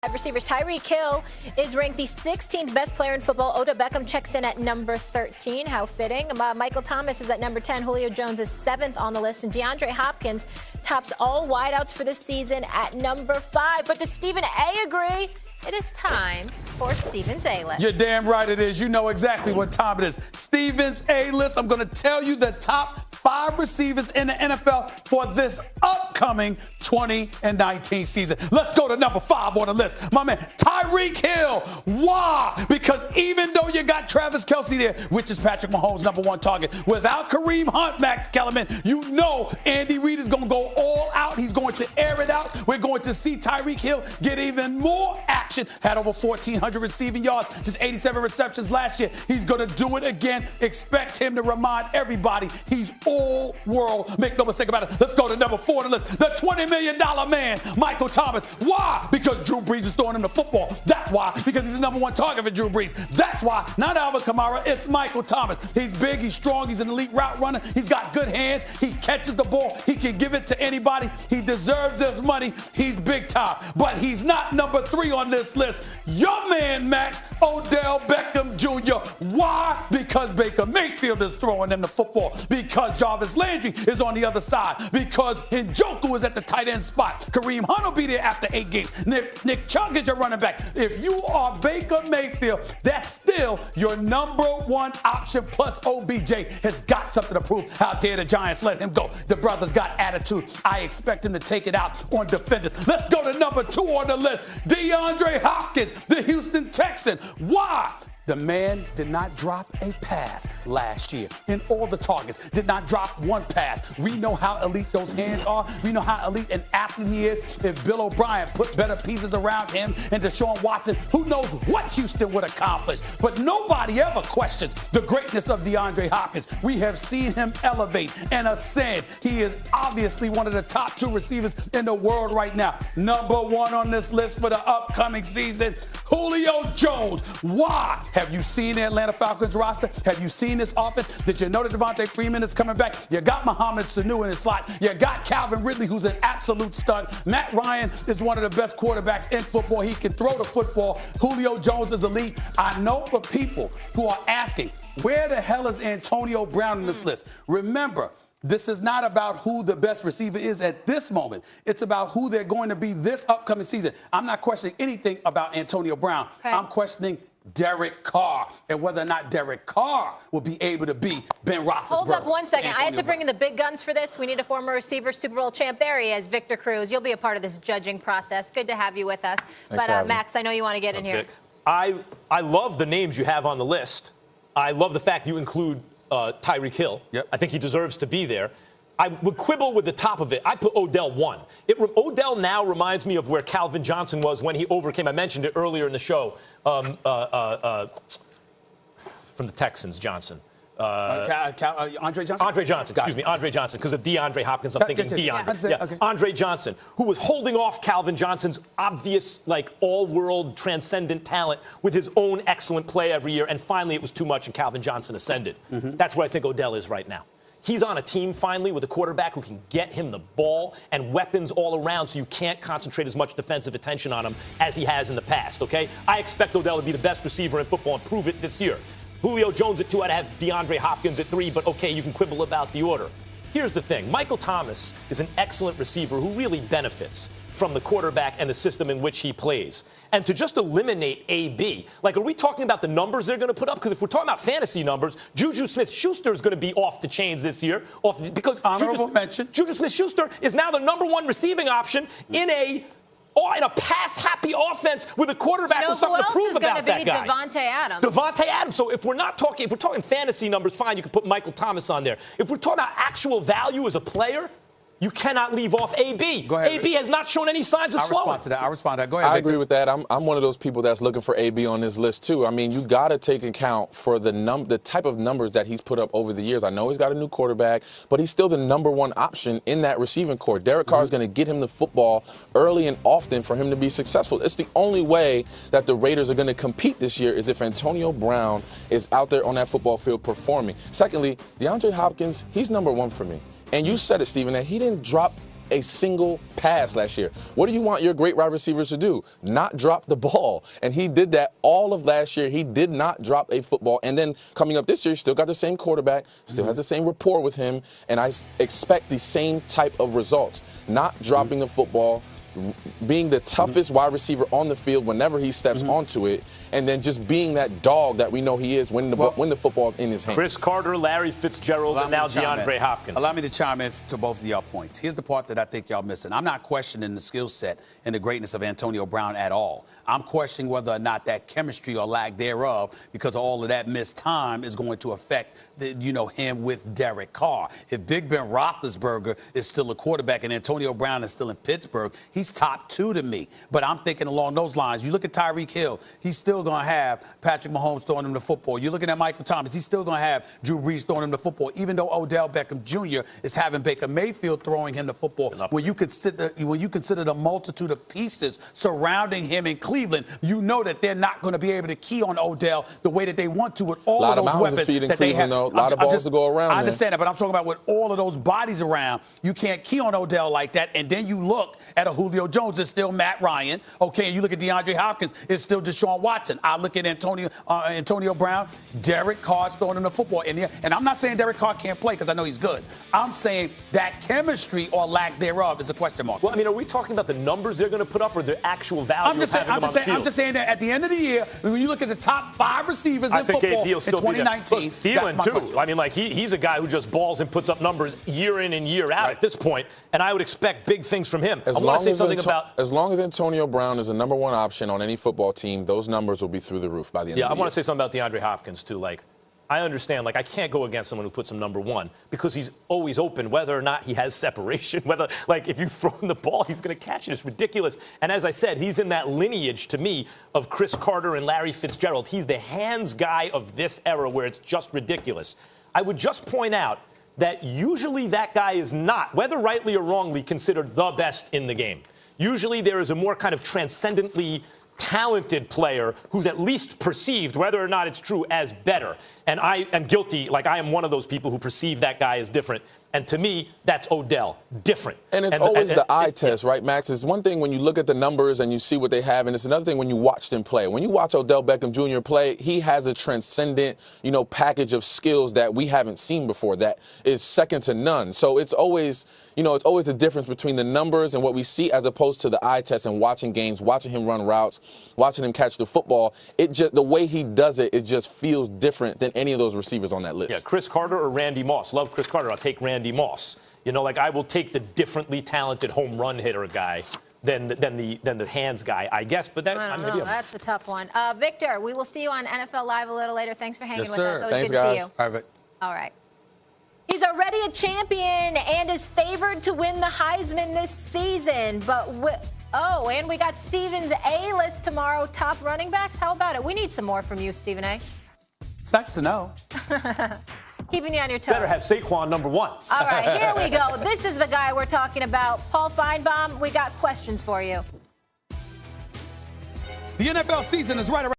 Receivers Tyreek Hill is ranked the 16th best player in football. Odell Beckham checks in at number 13. How fitting. Michael Thomas is at number 10. Julio Jones is 7th on the list. And DeAndre Hopkins tops all wideouts for this season at number 5. But does Stephen A. agree? It is time for Stephen's A-List. You're damn right it is. You know exactly what time it is. Stephen's A-List. I'm going to tell you the top 5 receivers in the NFL for this upcoming 2019 season. Let's go to number 5 on the list. My man, Tyreek Hill. Why? Because even though you got Travis Kelce there, which is Patrick Mahomes' number 1 target, without Kareem Hunt, Max Kellerman, you know Andy Reid is going to go all out. He's going to air it out. We're going to see Tyreek Hill get even more action. Had over 1,400 receiving yards, just 87 receptions last year. He's going to do it again. Expect him to remind everybody he's all world. Make no mistake about it. Let's go to number 4 on the list. The $20 million man, Michael Thomas. Why? Because Drew Brees is throwing him the football. That's why. Because he's the number 1 target for Drew Brees. That's why. Not Alvin Kamara. It's Michael Thomas. He's big. He's strong. He's an elite route runner. He's got good hands. He catches the ball. He can give it to anybody. He deserves his money. He's big time. But he's not number 3 on this list. Your man, Max, Odell Beckham Jr. Why? Because Baker Mayfield is throwing him the football. Because Jarvis Landry is on the other side. Because Njoku is at the tight end spot. Kareem Hunt will be there after 8 games. Nick Chubb is your running back. If you are Baker Mayfield, that's still your number 1 option. Plus OBJ has got something to prove. How dare the Giants let him go? The brother's got attitude. I expect him to take it out on defenders. Let's go to number 2 on the list. DeAndre Hopkins, the Houston Texan. Why? The man did not drop a pass last year. In all the targets, did not drop 1 pass. We know how elite those hands are. We know how elite an athlete he is. If Bill O'Brien put better pieces around him and Deshaun Watson, who knows what Houston would accomplish. But nobody ever questions the greatness of DeAndre Hopkins. We have seen him elevate and ascend. He is obviously one of the top 2 receivers in the world right now. Number 1 on this list for the upcoming season, Julio Jones. Why? Have you seen the Atlanta Falcons roster? Have you seen this offense? Did you know that Devontae Freeman is coming back? You got Mohamed Sanu in his slot. You got Calvin Ridley, who's an absolute stud. Matt Ryan is one of the best quarterbacks in football. He can throw the football. Julio Jones is elite. I know for people who are asking, where the hell is Antonio Brown in this list? Remember, this is not about who the best receiver is at this moment. It's about who they're going to be this upcoming season. I'm not questioning anything about Antonio Brown. Okay. I'm questioning Derek Carr and whether or not Derek Carr will be able to be Ben Roethlisberger. Hold up 1 second. I had to bring in the big guns for this. We need a former receiver, Super Bowl champ. There he is, Victor Cruz. You'll be a part of this judging process. Good to have you with us. Thanks but Max, I know you want to get in here. I love the names you have on the list. I love the fact you include Tyreek Hill. Yep. I think he deserves to be there. I would quibble with the top of it. I put Odell 1. Odell now reminds me of where Calvin Johnson was when he overcame, I mentioned it earlier in the show, from the Texans, Johnson. Andre Johnson? Andre Johnson, excuse me, Andre Johnson. Because of DeAndre Hopkins, I'm thinking DeAndre. Okay. Andre Johnson, who was holding off Calvin Johnson's obvious, all-world transcendent talent with his own excellent play every year. And finally, it was too much, and Calvin Johnson ascended. Mm-hmm. That's where I think Odell is right now. He's on a team finally with a quarterback who can get him the ball and weapons all around so you can't concentrate as much defensive attention on him as he has in the past, okay? I expect Odell to be the best receiver in football and prove it this year. Julio Jones at 2, I'd have DeAndre Hopkins at 3, but okay, you can quibble about the order. Here's the thing. Michael Thomas is an excellent receiver who really benefits from the quarterback and the system in which he plays. And to just eliminate AB, are we talking about the numbers they're going to put up? Because if we're talking about fantasy numbers, Juju Smith-Schuster is going to be off the chains this year. Because honorable mention. Juju Smith-Schuster is now the number 1 receiving option in a pass-happy offense with a quarterback with something to prove about that guy. Devontae Adams. So if we're talking fantasy numbers, fine, you can put Michael Thomas on there. If we're talking about actual value as a player, you cannot leave off AB. Go ahead, AB has not shown any signs of slowing. I'll respond to that. Go ahead, I Victor. agree with that. I'm one of those people that's looking for AB on this list, too. I mean, you got to take account for the type of numbers that he's put up over the years. I know he's got a new quarterback, but he's still the number 1 option in that receiving corps. Derek Carr is going to get him the football early and often for him to be successful. It's the only way that the Raiders are going to compete this year is if Antonio Brown is out there on that football field performing. Secondly, DeAndre Hopkins, he's number 1 for me. And you said it, Stephen, that he didn't drop a single pass last year. What do you want your great wide receivers to do? Not drop the ball. And he did that all of last year. He did not drop a football. And then coming up this year, still got the same quarterback, still has the same rapport with him. And I expect the same type of results. Not dropping the football, being the toughest wide receiver on the field whenever he steps onto it, and then just being that dog that we know he is when the football's in his hands. Chris Carter, Larry Fitzgerald, and now DeAndre Hopkins. Allow me to chime in to both of y'all points. Here's the part that I think y'all missing. I'm not questioning the skill set and the greatness of Antonio Brown at all. I'm questioning whether or not that chemistry or lack thereof, because of all of that missed time, is going to affect him with Derek Carr. If Big Ben Roethlisberger is still a quarterback and Antonio Brown is still in Pittsburgh, he's top 2 to me. But I'm thinking along those lines. You look at Tyreek Hill, he's still going to have Patrick Mahomes throwing him the football. You're looking at Michael Thomas, he's still going to have Drew Brees throwing him the football, even though Odell Beckham Jr. is having Baker Mayfield throwing him the football. When you consider the multitude of pieces surrounding him in Cleveland, you know that they're not going to be able to key on Odell the way that they want to with all of those weapons that they have. A lot of balls to go around. I understand that, but I'm talking about with all of those bodies around, you can't key on Odell like that. And then you look at a Julio Jones, it's still Matt Ryan. Okay, and you look at DeAndre Hopkins, it's still Deshaun Watson. I look at Antonio Brown, Derek Carr's throwing him the football. And I'm not saying Derek Carr can't play because I know he's good. I'm saying that chemistry or lack thereof is a question mark. Well, I mean, are we talking about the numbers they're going to put up or the actual value of having them on the field? I'm just saying that at the end of the year, when you look at the top 5 receivers in football in 2019, Thielen, too. I mean, like, he's a guy who just balls and puts up numbers year in and year out at this point, and I would expect big things from him. As long as Antonio Brown is the number 1 option on any football team, those numbers will be through the roof by the end of the year. Yeah, I want to say something about DeAndre Hopkins, too. Like, I understand, like, I can't go against someone who puts him number 1 because he's always open, whether or not he has separation, whether, like, if you throw him the ball, he's going to catch it. It's ridiculous. And as I said, he's in that lineage, to me, of Chris Carter and Larry Fitzgerald. He's the hands guy of this era where it's just ridiculous. I would just point out that usually that guy is not, whether rightly or wrongly, considered the best in the game. Usually there is a more kind of transcendently talented player who's at least perceived, whether or not it's true, as better. And I am guilty, like I am one of those people who perceive that guy as different. And to me, that's Odell. Different. And it's always the eye test, right, Max? It's one thing when you look at the numbers and you see what they have, and it's another thing when you watch them play. When you watch Odell Beckham Jr. play, he has a transcendent, package of skills that we haven't seen before that is second to none. So it's always, it's always the difference between the numbers and what we see as opposed to the eye test and watching games, watching him run routes, watching him catch the football. The way he does it, it just feels different than any of those receivers on that list. Yeah, Chris Carter or Randy Moss. Love Chris Carter. I'll take Randy Moss. I will take the differently talented home run hitter guy than the hands guy, I guess. But I'm with you. That's a tough one. Victor, we will see you on NFL Live a little later. Thanks for hanging with us. Always Thanks, good guys. to see you. All right. All right. He's already a champion and is favored to win the Heisman this season. And we got Stephen's A-list tomorrow, top running backs. How about it? We need some more from you, Stephen A. It's nice to know. Keeping you on your toes. Better have Saquon number 1. All right, here we go. This is the guy we're talking about. Paul Feinbaum, we got questions for you. The NFL season is right around